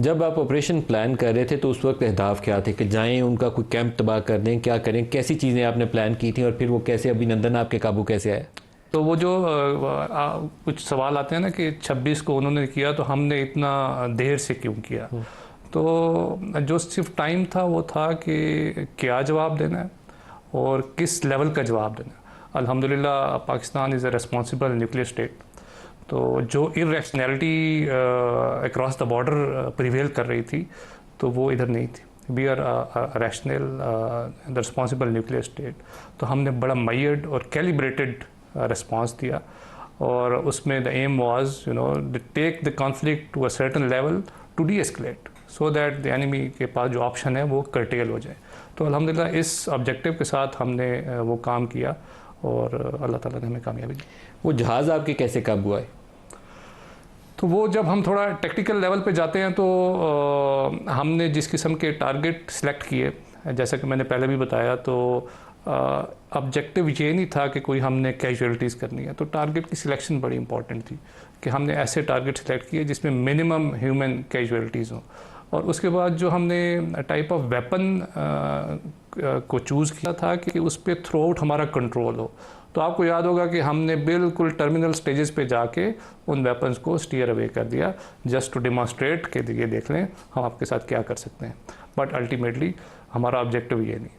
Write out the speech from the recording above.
जब आप operation plan कर रहे थे तो उस वक्त अहदाफ क्या थे कि जाएं, उनका कोई कैंप तबाह कर दें, क्या करें, कैसी चीज़ें आपने प्लान की थी और फिर वो कैसे अभिनंदन आपके काबू कैसे आया? तो वो जो कुछ सवाल आते हैं ना कि 26 को उन्होंने किया तो हमने इतना देर से क्यों किया। तो जो सिर्फ टाइम था वो था कि क्या जवाब देना है और किस लेवल का जवाब देना है। अल्हम्दुलिल्लाह Pakistan is a responsible nuclear state. तो जो irrationality across the border prevail कर रही थी तो वो इधर नहीं थी। We are rational the responsible nuclear state. तो हमने बड़ा मैयर्ड और कैलिब्रेटेड रिस्पॉन्स दिया और उसमें the aim was take the conflict to a certain level to de-escalate so that the enemy के पास जो ऑप्शन है वो कर्टेल हो जाए। तो अल्हम्दुलिल्लाह इस ऑब्जेक्टिव के साथ हमने वो काम किया और अल्लाह ताला ने हमें कामयाबी दी। वो जहाज़ आपके कैसे काबू आए? तो वो जब हम थोड़ा टेक्निकल लेवल पे जाते हैं तो हमने जिस किस्म के टारगेट सिलेक्ट किए, जैसा कि मैंने पहले भी बताया, तो ऑब्जेक्टिव ये नहीं था कि कोई हमने कैजुअलिटीज़ करनी है। तो टारगेट की सिलेक्शन बड़ी इंपॉर्टेंट थी कि हमने ऐसे टारगेट सिलेक्ट किए जिसमें मिनिमम ह्यूमन कैजुअलिटीज़ हों। और उसके बाद जो हमने टाइप ऑफ वेपन को चूज़ किया था कि उस पर थ्रू आउट हमारा कंट्रोल हो। तो आपको याद होगा कि हमने बिल्कुल टर्मिनल स्टेजेस पे जाके उन वेपन्स को स्टीयर अवे कर दिया, जस्ट टू डिमॉन्स्ट्रेट के ये देख लें हम आपके साथ क्या कर सकते हैं। बट अल्टीमेटली हमारा ऑब्जेक्टिव ये नहीं।